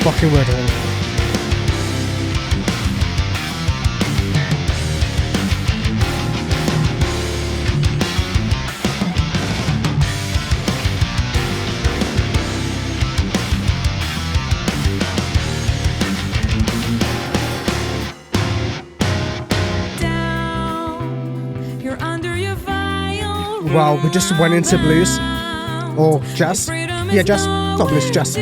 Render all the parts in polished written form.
fucking we're doing. Wow, we just went into blues. Or jazz. Yeah, jazz. Not blues, jazz.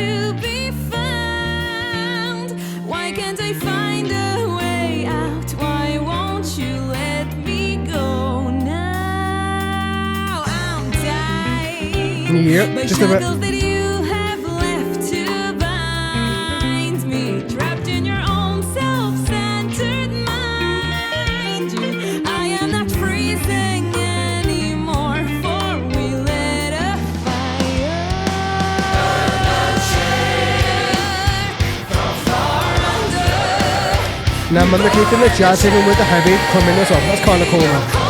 Why can't I find a way out? Why won't you let me go now? I'm dying. Yep, just a bit. Now I'm keeping the jazz even with the heavy coming as well. That's kind of cool, man.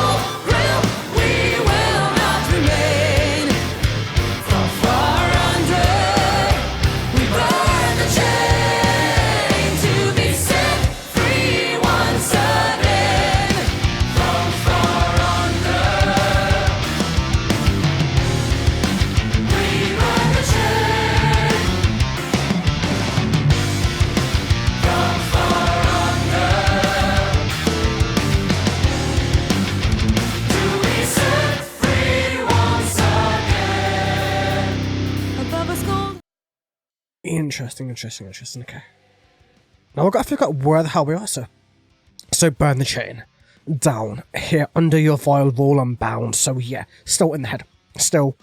Interesting. Okay. Now I've got to figure out where the hell we are, so burn the chain. Down. Here, under your vile wall, I'm bound. So yeah, still in the head. Still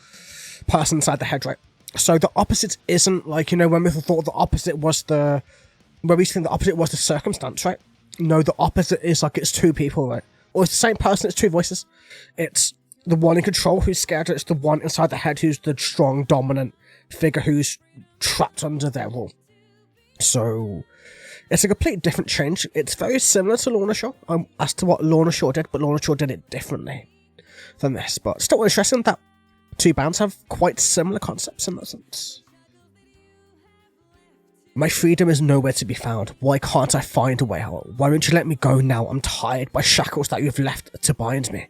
person inside the head, right? So the opposite isn't like, you know, when we thought the opposite was the... Where we think the opposite was the circumstance, right? No, the opposite is like it's two people, right? Or it's the same person, it's two voices. It's the one in control who's scared, it's the one inside the head who's the strong, dominant figure who's trapped under their rule. So it's a completely different change. It's very similar to Lorna Shore, as to what Lorna Shore did, but Lorna Shore did it differently than this. But still interesting that two bands have quite similar concepts in that sense. My freedom is nowhere to be found. Why can't I find a way out? Why won't you let me go now? I'm tired by shackles that you've left to bind me.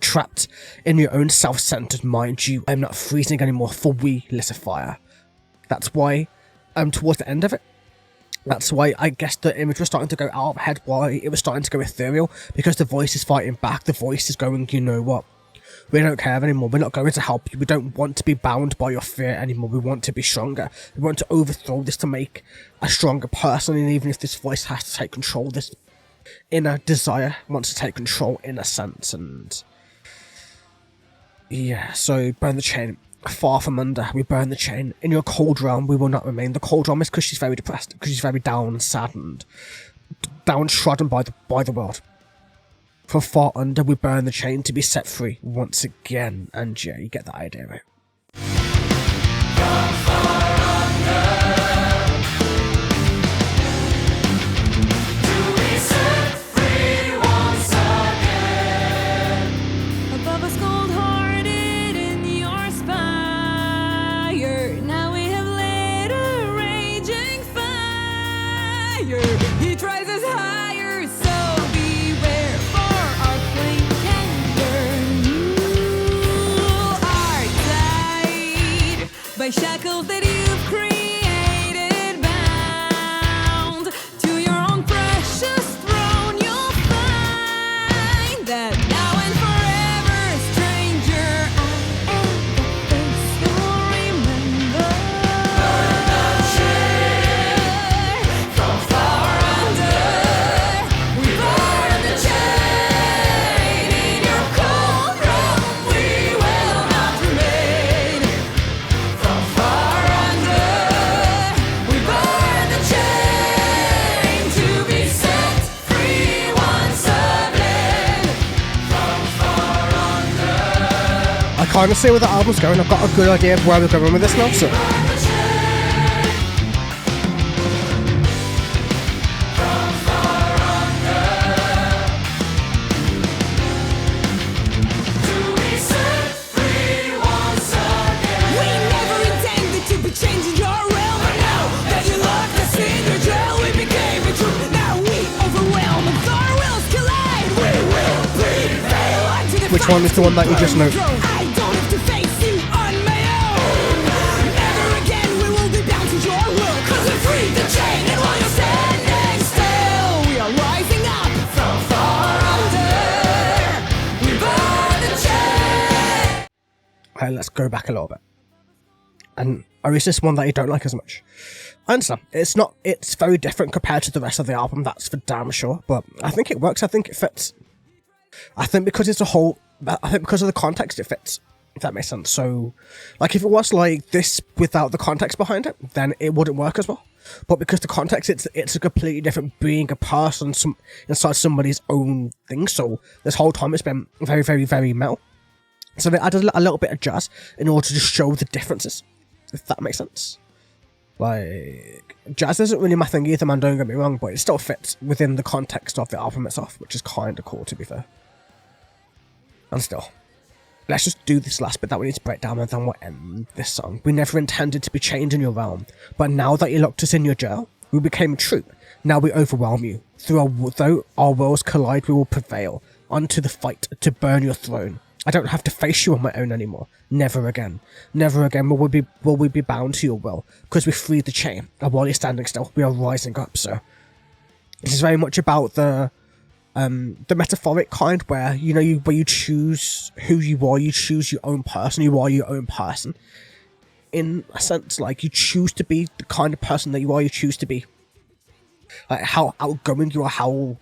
Trapped in your own self-centered mind, I'm not freezing anymore, for we lit a fire. That's why towards the end of it, that's why I guess the image was starting to go out of head, why it was starting to go ethereal, because the voice is fighting back, the voice is going, you know what, we don't care anymore, we're not going to help you, we don't want to be bound by your fear anymore, we want to be stronger, we want to overthrow this to make a stronger person, and even if this voice has to take control, this inner desire wants to take control in a sense, and yeah, so burn the chain. Far from under, we burn the chain. In your cold realm, we will not remain. The cold realm is because she's very depressed, because she's very down and saddened, downtrodden by the world. From far under, we burn the chain to be set free once again. And yeah, you get the idea, right? From far under. He tries us higher, so beware, for our flame can burn. You are tied by shackles that you've created, bound to your own precious throne. You'll find that now and forever, stranger, I am the face you'll remember. Burn the chain from far under. We burn the chain in your cold room. We will not remain. From far under, we burn the chain to be set free once again. From far under. I kind of see where the album's going. I've got a good idea of where we're going with this now, so We never intended to be changing your realm, but now that you locked us This one is the one that you just know. I don't have to face you on my own. Never again we will be bound to your will. 'Cause we freed the chain, and while you're standing still, we are rising up from far under. We burn the chain. Okay, let's go back a little bit. And or is this one that you don't like as much? I understand. It's very different compared to the rest of the album, that's for damn sure. But I think it works, I think it fits. I think because it's I think because of the context it fits, if that makes sense. So, like, if it was like this without the context behind it, then it wouldn't work as well. But because the context, it's a completely different being a person inside somebody's own thing. So this whole time it's been very, very, very metal. So they added a little bit of jazz in order to show the differences, if that makes sense. Like, jazz isn't really my thing either, man, don't get me wrong, but it still fits within the context of the album itself, which is kind of cool, to be fair. And still, let's just do this last bit that we need to break down, and then we'll end this song. We never intended to be chained in your realm, but now that you locked us in your jail, we became true. Now we overwhelm you. Though our worlds collide, we will prevail. Onto the fight to burn your throne. I don't have to face you on my own anymore. Never again. Never again will we be bound to your will, because we freed the chain, and while you're standing still, we are rising up, so. This is very much about the metaphoric kind, where, you know, where you choose who you are, you choose your own person, you are your own person. In a sense, like, you choose to be the kind of person that you are, you choose to be. Like, how outgoing you are, how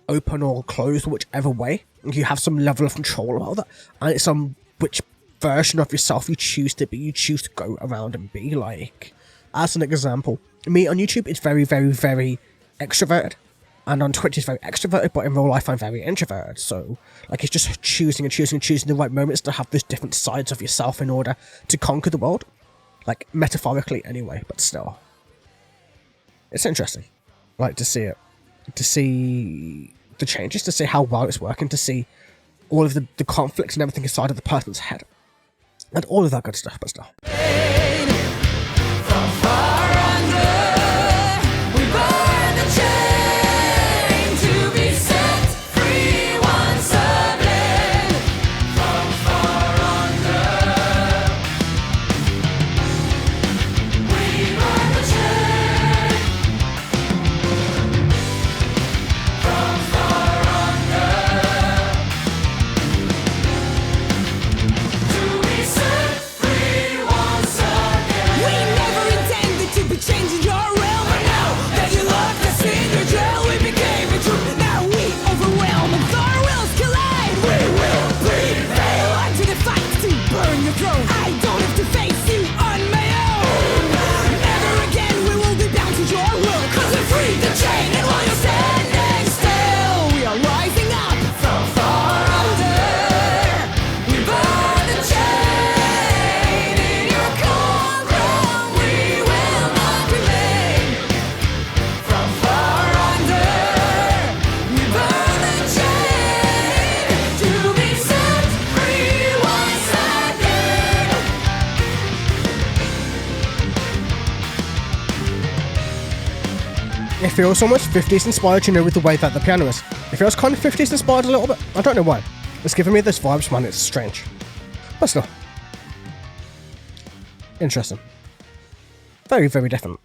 open or closed, whichever way, you have some level of control about that, and it's on which version of yourself you choose to be, you choose to go around and be. Like, as an example, me on YouTube, it's very, very, very extroverted, and on Twitch it's very extroverted, but in real life I'm very introverted, so, like, it's just choosing the right moments to have those different sides of yourself in order to conquer the world, like, metaphorically anyway, but still. It's interesting, like, to see the changes, to see how well it's working, to see all of the conflicts and everything inside of the person's head, and all of that good stuff, but still. From far under, we burn the chain to be set free once again. From far under, we burn the chain. From far under, to be set free once again. We never intended to be changing your realm, but now that you locked us in your jail, we became a truth. Now we overwhelm and our wills collide. We will prevail onto the fight to burn your throne. I don't have to face you on my own. Never again we will be bound to your will, 'cause we freed the chain, and while you're standing still, we are rising up from far under. We burn the chain in your cold realm. We will not remain. From far under, we burn the chain to be set free once again. It feels almost 50s inspired, you know, with the way that the piano is. It feels kind of 50s inspired a little bit. I don't know why. It's giving me this vibes, man. It's strange. But still. Interesting. Very, very different.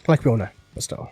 Like we all know, but still.